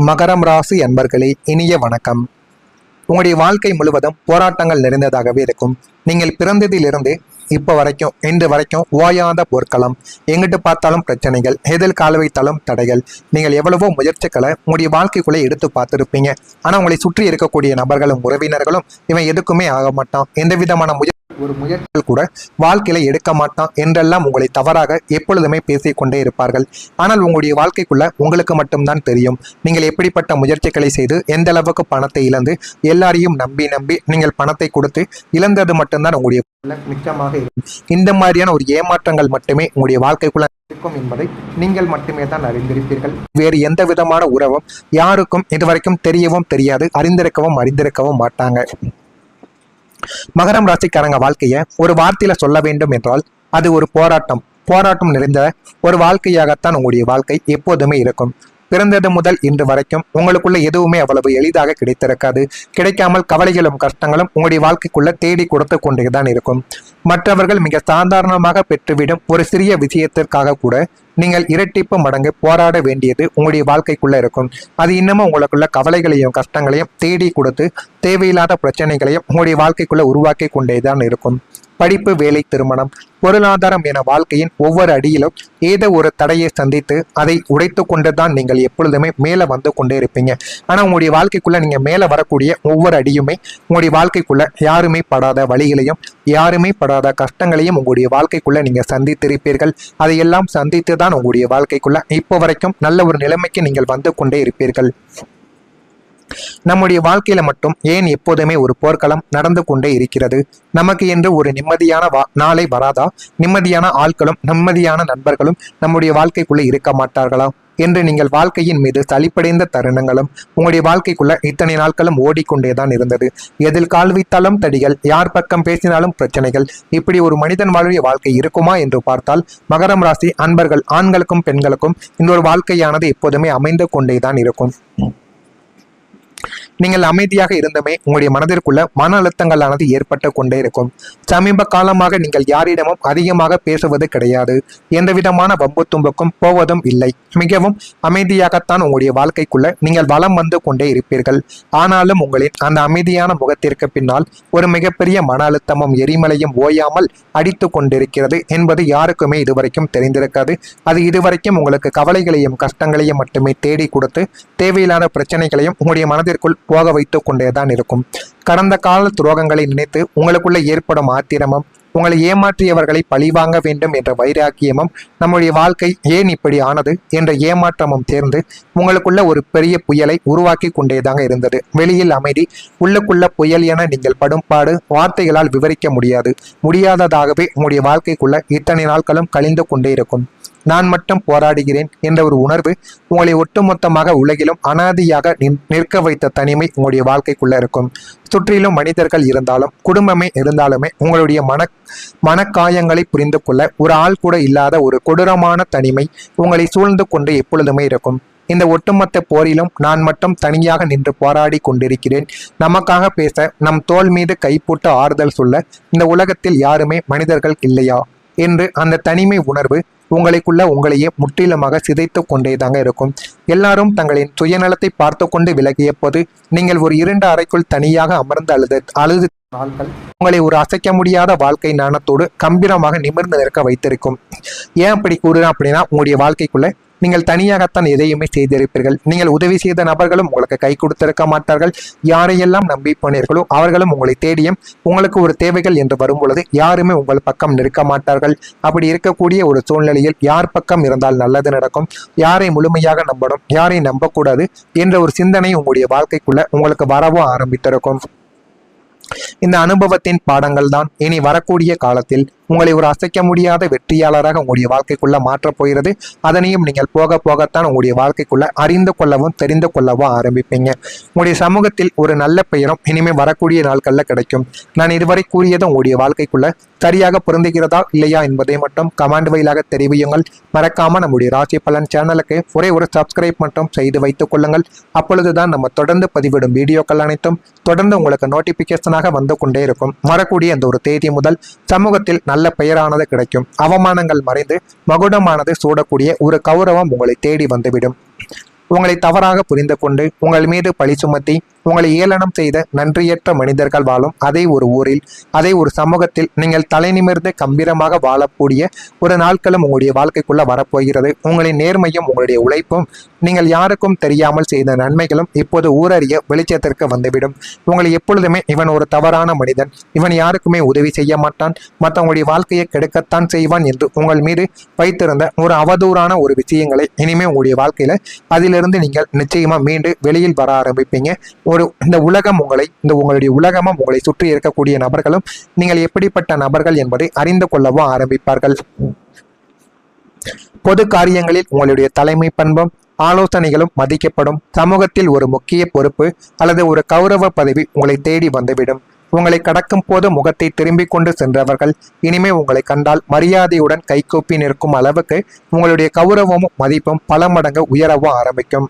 மகரம் ராசி அன்பர்களே, இனிய வணக்கம். உங்களுடைய வாழ்க்கை முழுவதும் போராட்டங்கள் நிறைந்ததாகவே இருக்கும். நீங்கள் பிறந்ததிலிருந்து இப்போ வரைக்கும் இன்று வரைக்கும் ஓயாத போர்க்களம். எங்கிட்டு பார்த்தாலும் பிரச்சனைகள், எதில் கால் வைத்தாலும் தடைகள். நீங்கள் எவ்வளவோ முயற்சிகளை உங்களுடைய வாழ்க்கைக்குள்ளே எடுத்து பார்த்துருப்பீங்க. ஆனால் உங்களை சுற்றி இருக்கக்கூடிய நபர்களும் உறவினர்களும் இவன் எதுக்குமே ஆக மாட்டான், எந்த விதமான ஒரு முயற்சிகள் கூட வாழ்க்கையில எடுக்க மாட்டான் என்றெல்லாம் உங்களை தவறாக எப்பொழுதுமே பேசிக்கொண்டே இருப்பார்கள். ஆனால் உங்களுடைய வாழ்க்கைக்குள்ள உங்களுக்கு மட்டும்தான் தெரியும் நீங்கள் எப்படிப்பட்ட முயற்சிகளை செய்து எந்த அளவுக்கு பணத்தை இழந்து எல்லாரையும் நம்பி நீங்கள் பணத்தை கொடுத்து இழந்தது மட்டும்தான் உங்களுடைய மிச்சமாக இருக்கும். இந்த மாதிரியான ஒரு ஏமாற்றங்கள் மட்டுமே உங்களுடைய வாழ்க்கைக்குள்ள இருக்கும் என்பதை நீங்கள் மட்டுமே தான் அறிந்திருப்பீர்கள். வேறு எந்த விதமான உறவும் யாருக்கும் இதுவரைக்கும் தெரியவும் தெரியாது, அறிந்திருக்கவும் மாட்டாங்க. மகரம் ராசிக்காரங்க வாழ்க்கையை ஒரு வார்த்தையில சொல்ல வேண்டும் என்றால் அது ஒரு போராட்டம் நிறைந்த ஒரு வாழ்க்கையாகத்தான் உங்களுடைய வாழ்க்கை எப்போதுமே இருக்கும். பிறந்தது முதல் இன்று வரைக்கும் உங்களுக்குள்ள எதுவுமே அவ்வளவு எளிதாக கிடைத்திருக்காது. கிடைக்காமல் கவலைகளும் கஷ்டங்களும் உங்களுடைய வாழ்க்கைக்குள்ள தேடி கொடுத்து கொண்டேதான் இருக்கும். மற்றவர்கள் மிக சாதாரணமாக பெற்றுவிடும் ஒரு சிறிய விஷயத்திற்காக கூட நீங்கள் இரட்டிப்பு மடங்கு போராட வேண்டியது உங்களுடைய வாழ்க்கைக்குள்ள இருக்கும். அது இன்னமும் உங்களுக்குள்ள கவலைகளையும் கஷ்டங்களையும் தேடி கொடுத்து தேவையில்லாத பிரச்சனைகளையும் உங்களுடைய வாழ்க்கைக்குள்ள உருவாக்கி கொண்டேதான் இருக்கும். படிப்பு, வேலை, திருமணம், பொருளாதாரம் என வாழ்க்கையின் ஒவ்வொரு அடியிலும் ஏதோ ஒரு தடையை சந்தித்து அதை உடைத்து கொண்டுதான் நீங்கள் எப்பொழுதுமே மேலே வந்து கொண்டே இருப்பீங்க. ஆனால் உங்களுடைய வாழ்க்கைக்குள்ள நீங்க மேலே வரக்கூடிய ஒவ்வொரு அடியுமே உங்களுடைய வாழ்க்கைக்குள்ள யாருமே படாத வழிகளையும் யாருமே படாத கஷ்டங்களையும் உங்களுடைய வாழ்க்கைக்குள்ள நீங்க சந்தித்திருப்பீர்கள். அதையெல்லாம் சந்தித்து தான் உங்களுடைய வாழ்க்கைக்குள்ள இப்போ வரைக்கும் நல்ல ஒரு நிலைமைக்கு நீங்கள் வந்து கொண்டே இருப்பீர்கள். நம்முடைய வாழ்க்கையில மட்டும் ஏன் எப்போதுமே ஒரு போர்க்களம் நடந்து கொண்டே இருக்கிறது? நமக்கு என்று ஒரு நிம்மதியான நாளை வராதா? நிம்மதியான ஆட்களும் நிம்மதியான நண்பர்களும் நம்முடைய வாழ்க்கைக்குள்ள இருக்க மாட்டார்களா என்று நீங்கள் வாழ்க்கையின் மீது சலிப்படைந்த தருணங்களும் உங்களுடைய வாழ்க்கைக்குள்ள இத்தனை நாட்களும் ஓடிக்கொண்டேதான் இருந்தது. எதில் கால் வைத்தாலும் தடிகள், யார் பக்கம் பேசினாலும் பிரச்சனைகள். இப்படி ஒரு மனிதன் வாழிய வாழ்க்கை இருக்குமா என்று பார்த்தால் மகரம் ராசி அன்பர்கள் ஆண்களுக்கும் பெண்களுக்கும் இந்த ஒரு வாழ்க்கையானது எப்போதுமே அமைந்து கொண்டேதான் இருக்கும். நீங்கள் அமைதியாக இருந்துமே உங்களுடைய மனதிற்குள்ள மன அழுத்தங்களானது ஏற்பட்டு கொண்டே இருக்கும். சமீப காலமாக நீங்கள் யாரிடமும் அதிகமாக பேசுவது கிடையாது. எந்த விதமான வம்பு தும்புக்கும் போவதும் இல்லை. மிகவும் அமைதியாகத்தான் உங்களுடைய வாழ்க்கைக்குள்ள நீங்கள் வலம் வந்து கொண்டே இருப்பீர்கள். ஆனாலும் உங்களின் அந்த அமைதியான முகத்திற்கு பின்னால் ஒரு மிகப்பெரிய மன அழுத்தமும் எரிமலையும் ஓயாமல் அடித்து கொண்டிருக்கிறது என்பது யாருக்குமே இதுவரைக்கும் தெரிந்திருக்காது. அது இதுவரைக்கும் உங்களுக்கு கவலைகளையும் கஷ்டங்களையும் மட்டுமே தேடி கொடுத்து தேவையில்லாத பிரச்சனைகளையும் உங்களுடைய மனதிற்குள் போக வைத்து கொண்டேதான் இருக்கும். கடந்த கால துரோகங்களை நினைத்து உங்களுக்குள்ள ஏற்படும் ஆத்திரமும் உங்களை ஏமாற்றியவர்களை பழிவாங்க வேண்டும் என்ற வைராக்கியமும் நம்முடைய வாழ்க்கை ஏன் இப்படி ஆனது என்ற ஏமாற்றமும் சேர்ந்து உங்களுக்குள்ள ஒரு பெரிய புயலை உருவாக்கி கொண்டேதாங்க இருந்தது. வெளியில் அமைதி, உள்ளுக்குள்ள புயல் என நீங்கள் படும் பாடு வார்த்தைகளால் விவரிக்க முடியாததாகவே உங்களுடைய வாழ்க்கைக்குள்ள இத்தனை நாட்களும் கழிந்து கொண்டே இருக்கும். நான் மட்டும் போராடுகிறேன் என்ற ஒரு உணர்வு உங்களை ஒட்டுமொத்தமாக உலகிலும் அனாதியாக நிற்க வைத்த தனிமை உங்களுடைய வாழ்க்கைக்குள்ள இருக்கும். சுற்றிலும் மனிதர்கள் இருந்தாலும் குடும்பமே இருந்தாலுமே உங்களுடைய மனக்காயங்களை புரிந்து கொள்ள ஒரு ஆள் கூட இல்லாத ஒரு கொடூரமான தனிமை உங்களை சூழ்ந்து கொண்டு எப்பொழுதுமே இருக்கும். இந்த ஒட்டுமொத்த போரிலும் நான் மட்டும் தனியாக நின்று போராடி கொண்டிருக்கிறேன். நமக்காக பேச, நம் தோள் மீது கை போட்டு ஆறுதல் சொல்ல இந்த உலகத்தில் யாருமே மனிதர்கள் இல்லையா என்று அந்த தனிமை உணர்வு உங்களையே முற்றிலுமாக சிதைத்து கொண்டேதாங்க இருக்கும். எல்லாரும் தங்களின் சுயநலத்தை பார்த்து கொண்டு விலகிய போது நீங்கள் ஒரு இருண்ட அறைக்குள் தனியாக அமர்ந்து அழுது நாட்கள் உங்களை ஒரு அசைக்க முடியாத வாழ்க்கை நாணத்தோடு கம்பீரமாக நிமிர்ந்து நிற்க வைத்திருக்கும். ஏன் அப்படி கூறுறேன் அப்படின்னா, உங்களுடைய வாழ்க்கைக்குள்ள நீங்கள் தனியாகத்தான் எதையுமே செய்திருப்பீர்கள். நீங்கள் உதவி செய்த நபர்களும் உங்களுக்கு கை கொடுத்திருக்க மாட்டார்கள். யாரையெல்லாம் நம்பி போனீர்களோ அவர்களும் உங்களை தேடியும் உங்களுக்கு ஒரு தேவைகள் என்று வரும் பொழுது யாருமே உங்கள் பக்கம் நிற்க மாட்டார்கள். அப்படி இருக்கக்கூடிய ஒரு சூழ்நிலையில் யார் பக்கம் இருந்தால் நல்லது நடக்கும், யாரை முழுமையாக நம்பணும், யாரை நம்பக்கூடாது என்ற ஒரு சிந்தனை உங்களுடைய வாழ்க்கைக்குள்ள உங்களுக்கு வரவும் ஆரம்பித்திருக்கும். இந்த அனுபவத்தின் பாடங்கள் தான் இனி வரக்கூடிய காலத்தில் உங்களை ஒரு அசைக்க முடியாத வெற்றியாளராக உங்களுடைய வாழ்க்கைக்குள்ள மாற்றப் போகிறது. அதனையும் நீங்கள் போக போகத்தான் உங்களுடைய வாழ்க்கைக்குள்ள அறிந்து கொள்ளவும் தெரிந்து கொள்ளவும் ஆரம்பிப்பீங்க. உங்களுடைய சமூகத்தில் ஒரு நல்ல பெயரும் இனிமே வரக்கூடிய நாட்களில் கிடைக்கும். நான் இதுவரை கூறியது உங்களுடைய வாழ்க்கைக்குள்ள சரியாக பொருந்துகிறதா இல்லையா என்பதை மட்டும் கமெண்ட் வழியாக தெரிவியுங்கள். மறக்காம நம்முடைய ராசி பலன் சேனலுக்கு ஒரே ஒரு சப்ஸ்கிரைப் மட்டும் செய்து வைத்துக் கொள்ளுங்கள். அப்பொழுதுதான் நம்ம தொடர்ந்து பதிவிடும் வீடியோக்கள் அனைத்தும் தொடர்ந்து உங்களுக்கு நோட்டிபிகேஷனாக வந்து கொண்டே இருக்கும். வரக்கூடிய அந்த ஒரு தேதி முதல் சமூகத்தில் நல்ல பெயரானது கிடைக்கும். அவமானங்கள் மறைந்து மகுடமானது சூடக்கூடிய ஒரு கௌரவம் உங்களை தேடி வந்துவிடும். உங்களை தவறாக புரிந்து கொண்டு உங்கள் மீது பழி சுமத்தி உங்களை ஏளனம் செய்த நன்றியற்ற மனிதர்கள் வாழும் அதே ஒரு ஊரில், அதே ஒரு சமூகத்தில் நீங்கள் தலை நிமிர்ந்து கம்பீரமாக வாழக்கூடிய ஒரு நாட்களும் உங்களுடைய வாழ்க்கைக்குள்ள வரப்போகிறது. உங்களின் நேர்மையும் உங்களுடைய உழைப்பும் நீங்கள் யாருக்கும் தெரியாமல் செய்த நன்மைகளும் இப்போது ஊரறிய வெளிச்சத்திற்கு வந்துவிடும். உங்களை எப்பொழுதுமே இவன் ஒரு தவறான மனிதன், இவன் யாருக்குமே உதவி செய்ய மாட்டான், மற்றவங்களுடைய வாழ்க்கையை கெடுக்கத்தான் செய்வான் என்று உங்கள் மீது வைத்திருந்த ஒரு அவதூறான ஒரு விஷயங்களை இனிமே உங்களுடைய வாழ்க்கையில அதிலிருந்து நீங்கள் நிச்சயமா மீண்டு வெளியில் வர ஆரம்பிப்பீங்க. இந்த உலகம் உங்களுடைய உலகமும் உங்களை சுற்றி இருக்கக்கூடிய நபர்களும் நீங்கள் எப்படிப்பட்ட நபர்கள் என்பதை அறிந்து கொள்ளவும் ஆரம்பிப்பார்கள். பொது காரியங்களில் உங்களுடைய தலைமை பண்பும் ஆலோசனைகளும் மதிக்கப்படும். சமூகத்தில் ஒரு முக்கிய பொறுப்பு அல்லது ஒரு கௌரவ பதவி உங்களை தேடி வந்துவிடும். உங்களை கடக்கும் போது முகத்தை திரும்பிக் கொண்டு சென்றவர்கள் இனிமே உங்களை கண்டால் மரியாதையுடன் கைகூப்பி நிற்கும் அளவுக்கு உங்களுடைய கௌரவமும் மதிப்பும் பல மடங்கு உயரவும் ஆரம்பிக்கும்.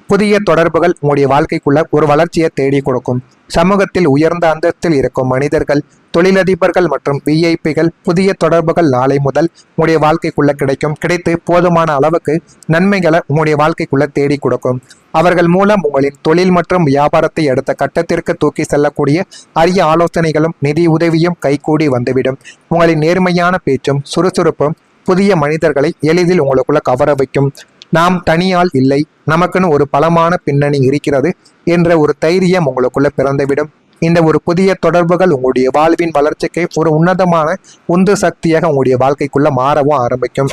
புதிய தொடர்புகள் உங்களுடைய வாழ்க்கைக்குள்ள ஒரு வளர்ச்சியை தேடி கொடுக்கும். சமூகத்தில் உயர்ந்த அந்தஸ்தில் இருக்கும் மனிதர்கள், தொழிலதிபர்கள் மற்றும் விஐபிகள் புதிய தொடர்புகள் நாளை முதல் உங்களுடைய வாழ்க்கைக்குள்ள கிடைத்து போதுமான அளவுக்கு நன்மைகளை உங்களுடைய வாழ்க்கைக்குள்ள தேடி கொடுக்கும். அவர்கள் மூலம் உங்களின் தொழில் மற்றும் வியாபாரத்தை அடுத்த கட்டத்திற்கு தூக்கி செல்லக்கூடிய அரிய ஆலோசனைகளும் நிதி உதவியும் கைகூடி வந்துவிடும். உங்களின் நேர்மையான பேச்சும் சுறுசுறுப்பும் புதிய மனிதர்களை எளிதில் உங்களுக்குள்ள கவர வைக்கும். நாம் தனியால் இல்லை, நமக்குன்னு ஒரு பலமான பின்னணி இருக்கிறது என்ற ஒரு தைரியம் உங்களுக்குள்ள பிறந்துவிடும். இந்த ஒரு புதிய தொடர்புகள் உங்களுடைய வாழ்வின் வளர்ச்சிக்கு ஒரு உன்னதமான உந்து சக்தியாக உங்களுடைய வாழ்க்கைக்குள்ள மாறவும் ஆரம்பிக்கும்.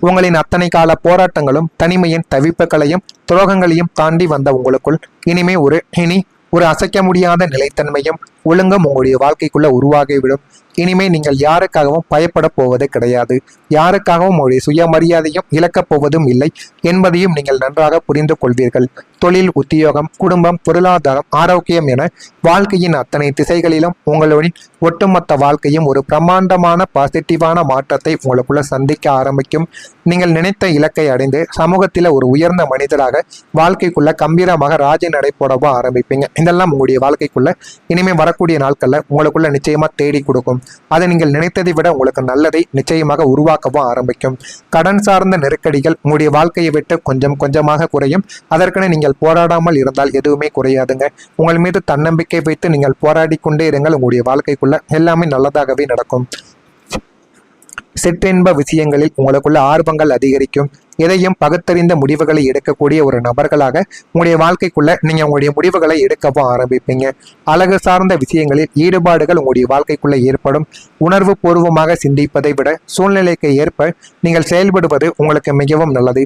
உங்களின் அத்தனை கால போராட்டங்களும் தனிமையின் தவிப்புகளையும் துரோகங்களையும் தாண்டி வந்த உங்களுக்குள் இனி ஒரு அசைக்க முடியாத நிலைத்தன்மையும் ஒழுங்கும் உங்களுடைய வாழ்க்கைக்குள்ள உருவாகிவிடும். இனிமே நீங்கள் யாருக்காகவும் பயப்பட போவது கிடையாது. யாருக்காகவும் உங்களுடைய சுயமரியாதையும் இழக்கப் போவதும் இல்லை என்பதையும் நீங்கள் நன்றாக புரிந்து கொள்வீர்கள். தொழில், உத்தியோகம், குடும்பம், பொருளாதாரம், ஆரோக்கியம் என வாழ்க்கையின் அத்தனை திசைகளிலும் உங்களுடைய ஒட்டுமொத்த வாழ்க்கையும் ஒரு பிரம்மாண்டமான பாசிட்டிவான மாற்றத்தை உங்களுக்குள்ள சந்திக்க ஆரம்பிக்கும். நீங்கள் நினைத்த இலக்கை அடைந்து சமூகத்தில் ஒரு உயர்ந்த மனிதராக வாழ்க்கைக்குள்ள கம்பீரமாக ராஜ நடை போடவும் ஆரம்பிப்பீங்க. இதெல்லாம் உங்களுடைய வாழ்க்கைக்குள்ள இனிமே வரக்கூடிய நாட்கள்ல உங்களுக்குள்ள நிச்சயமா தேடி கொடுக்கும். அதை நீங்கள் நினைத்ததை விட உங்களுக்கு நல்லதை நிச்சயமாக உருவாக்கவும் ஆரம்பிக்கும். கடன் சார்ந்த நெருக்கடிகள் உங்களுடைய வாழ்க்கையை விட்டு கொஞ்சம் கொஞ்சமாக குறையும். அதற்கென நீங்கள் போராடாமல் இருந்தால் எதுவுமே குறையாதுங்க. உங்கள் மீது தன்னம்பிக்கை வைத்து நீங்கள் போராடி கொண்டே இருங்கள். உங்களுடைய வாழ்க்கைக்குள்ள எல்லாமே நல்லதாகவே நடக்கும். சிற்றின்ப விஷயங்களில் உங்களுக்குள்ள ஆர்வங்கள் அதிகரிக்கும். எதையும் பகுத்தறிந்த முடிவுகளை எடுக்கக்கூடிய ஒரு நபர்களாக உங்களுடைய வாழ்க்கைக்குள்ள நீங்க உங்களுடைய முடிவுகளை எடுக்கவும் ஆரம்பிப்பீங்க. அழகு சார்ந்த விஷயங்களில் ஈடுபாடுகள் உங்களுடைய வாழ்க்கைக்குள்ள ஏற்படும். உணர்வு பூர்வமாக சிந்திப்பதை விட சூழ்நிலைக்கு ஏற்ப நீங்கள் செயல்படுவது உங்களுக்கு மிகவும் நல்லது.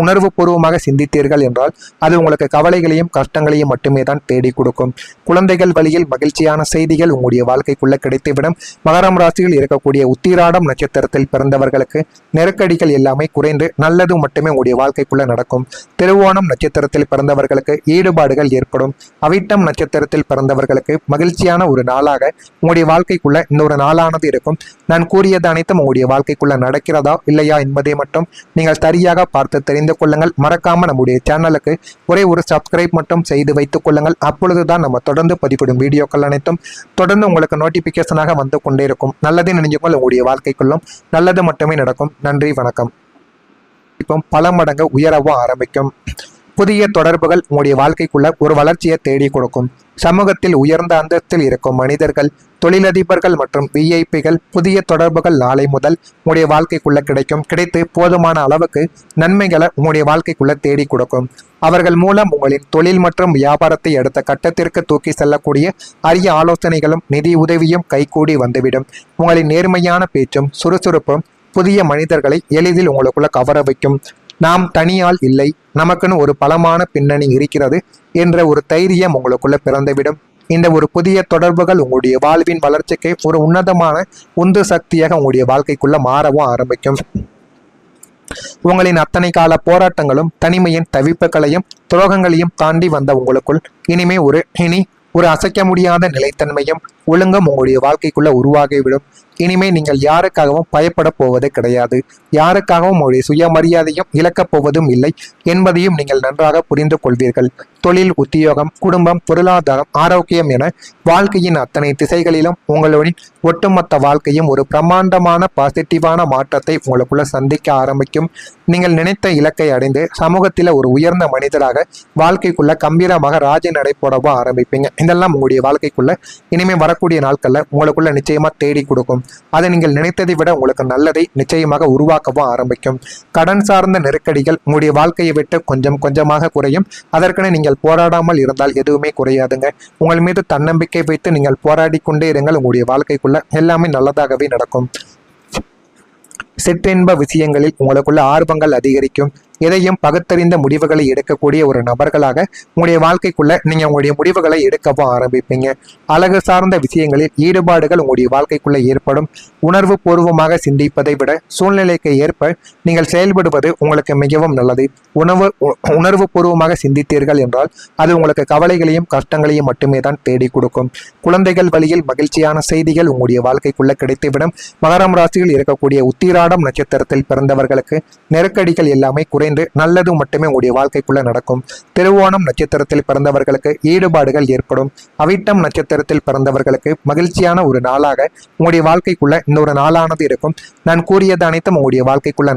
உணர்வு பூர்வமாக சிந்தித்தீர்கள் என்றால் அது உங்களுக்கு கவலைகளையும் கஷ்டங்களையும் மட்டுமே தான் தேடி கொடுக்கும். குழந்தைகள் வழியில் மகிழ்ச்சியான செய்திகள் உங்களுடைய வாழ்க்கைக்குள்ள கிடைத்துவிடும். மகரம் ராசியில் இருக்கக்கூடிய உத்திராடம் நட்சத்திரத்தில் பிறந்தவர்களுக்கு நெருக்கடிகள் எல்லாமே குறைந்து நல்லது மட்டுமே உங்களுடைய வாழ்க்கைக்குள்ள நடக்கும். திருவோணம் நட்சத்திரத்தில் பிறந்தவர்களுக்கு ஈடுபாடுகள் ஏற்படும். அவிட்டம் நட்சத்திரத்தில் பிறந்தவர்களுக்கு மகிழ்ச்சியான ஒரு நாளாக உங்களுடைய வாழ்க்கைக்குள்ள இந்த ஒரு நாளானது இருக்கும். நான் கூறியது அனைத்தும் உங்களுடைய வாழ்க்கைக்குள்ள நடக்கிறதா இல்லையா என்பதை மட்டும் நீங்கள் சரியாக பார்த்து தெரிந்து கொள்ளுங்கள். மறக்காம நம்முடைய சேனலுக்கு ஒரே ஒரு சப்ஸ்கிரைப் மட்டும் செய்து வைத்துக் கொள்ளுங்கள். அப்பொழுதுதான் நம்ம தொடர்ந்து பதிவிடும் வீடியோக்கள் அனைத்தும் தொடர்ந்து உங்களுக்கு நோட்டிபிகேஷனாக வந்து கொண்டே இருக்கும். நல்லதே நினைஞ்சுக்கொள், உங்களுடைய வாழ்க்கைக்குள்ளும் நல்லது மட்டுமே நடக்கும். நன்றி, வணக்கம். இப்போ பல மடங்கு உயரவும் ஆரம்பிக்கும். புதிய தொடர்புகள் உங்களுடைய வாழ்க்கைக்குள்ள ஒரு வளர்ச்சியை தேடி கொடுக்கும். சமூகத்தில் உயர்ந்த அந்தஸ்தில் இருக்கும் மனிதர்கள், தொழிலதிபர்கள் மற்றும் விஐபிகள் புதிய தொடர்புகள் நாளை முதல் உங்களுடைய வாழ்க்கைக்குள்ள கிடைத்து போதுமான அளவுக்கு நன்மைகளை உங்களுடைய வாழ்க்கைக்குள்ள தேடி கொடுக்கும். அவர்கள் மூலம் உங்களின் தொழில் மற்றும் வியாபாரத்தை அடுத்த கட்டத்திற்கு தூக்கி செல்லக்கூடிய அரிய ஆலோசனைகளும் நிதி உதவியும் கைகூடி வந்துவிடும். உங்களின் நேர்மையான பேச்சும் சுறுசுறுப்பும் புதிய மனிதர்களை எளிதில் உங்களுக்குள்ள கவர வைக்கும். நாம் தனியால் இல்லை, நமக்குன்னு ஒரு பலமான பின்னணி இருக்கிறது என்ற ஒரு தைரியம் உங்களுக்குள்ள பிறந்துவிடும். இந்த ஒரு புதிய தொடர்புகள் உங்களுடைய வாழ்வின் வளர்ச்சிக்கு ஒரு உன்னதமான உந்து சக்தியாக உங்களுடைய வாழ்க்கைக்குள்ள மாறவும் ஆரம்பிக்கும். உங்களின் அத்தனை கால போராட்டங்களும் தனிமையின் தவிப்புகளையும் துரோகங்களையும் தாண்டி வந்த உங்களுக்குள் இனி ஒரு அசைக்க முடியாத நிலைத்தன்மையும் ஒழுங்கும் உங்களுடைய வாழ்க்கைக்குள்ள உருவாகிவிடும். இனிமே நீங்கள் யாருக்காகவும் பயப்பட போவது கிடையாது. யாருக்காகவும் உங்களுடைய சுயமரியாதையும் இழக்கப் போவதும் இல்லை என்பதையும் நீங்கள் நன்றாக புரிந்து கொள்வீர்கள். தொழில், உத்தியோகம், குடும்பம், பொருளாதாரம், ஆரோக்கியம் என வாழ்க்கையின் அத்தனை திசைகளிலும் உங்களுடைய ஒட்டுமொத்த வாழ்க்கையும் ஒரு பிரம்மாண்டமான பாசிட்டிவான மாற்றத்தை உங்களுக்குள்ள சந்திக்க ஆரம்பிக்கும். நீங்கள் நினைத்த இலக்கை அடைந்து சமூகத்தில் ஒரு உயர்ந்த மனிதராக வாழ்க்கைக்குள்ள கம்பீரமாக ராஜ நடை போடவும் ஆரம்பிப்பீங்க. இதெல்லாம் உங்களுடைய வாழ்க்கைக்குள்ள இனிமே வரக்கூடிய நாட்கள்ல உங்களுக்குள்ள நிச்சயமா தேடி கொடுக்கும். அதை நீங்கள் நினைத்ததை விட உங்களுக்கு நல்லதை நிச்சயமாக உருவாக்கவும் ஆரம்பிக்கும். கடன் சார்ந்த நெருக்கடிகள் உங்களுடைய வாழ்க்கையை விட்டு கொஞ்சம் கொஞ்சமாக குறையும். அதற்கென நீங்கள் போராடாமல் இருந்தால் எதுவுமே குறையாதுங்க. உங்கள் மீது தன்னம்பிக்கை வைத்து நீங்கள் போராடி கொண்டே இருங்கள். உங்களுடைய வாழ்க்கைக்குள்ள எல்லாமே நல்லதாகவே நடக்கும். சிற்றின்ப விஷயங்களில் உங்களுக்குள்ள ஆர்வங்கள் அதிகரிக்கும். எதையும் பகுத்தறிந்த முடிவுகளை எடுக்கக்கூடிய ஒரு நபர்களாக உங்களுடைய வாழ்க்கைக்குள்ள நீங்க உங்களுடைய முடிவுகளை எடுக்கவும் ஆரம்பிப்பீங்க. அழகு சார்ந்த விஷயங்களில் ஈடுபாடுகள் உங்களுடைய வாழ்க்கைக்குள்ள ஏற்படும். உணர்வு பூர்வமாக சிந்திப்பதை விட சூழ்நிலைக்கு ஏற்ப நீங்கள் செயல்படுவது உங்களுக்கு மிகவும் நல்லது. உணர்வு பூர்வமாக சிந்தித்தீர்கள் என்றால் அது உங்களுக்கு கவலைகளையும் கஷ்டங்களையும் மட்டுமே தான் தேடி கொடுக்கும். குழந்தைகள் வழியில் மகிழ்ச்சியான செய்திகள் உங்களுடைய வாழ்க்கைக்குள்ள கிடைத்துவிடும். மகரம் ராசியில் இருக்கக்கூடிய உத்திராடம் நட்சத்திரத்தில் பிறந்தவர்களுக்கு நெருக்கடிகள் எல்லாமே குறைந்து நல்லது மட்டுமே உங்களுடைய வாழ்க்கைக்குள்ள நடக்கும். திருவோணம் நட்சத்திரத்தில் பிறந்தவர்களுக்கு ஈடுபாடுகள் ஏற்படும். அவிட்டம் நட்சத்திரத்தில் பிறந்தவர்களுக்கு மகிழ்ச்சியான ஒரு நாளாக உங்களுடைய வாழ்க்கைக்குள்ள இன்னொரு நாளானது இருக்கும். நான் கூறியது அனைத்தும் உங்களுடைய வாழ்க்கைக்குள்ள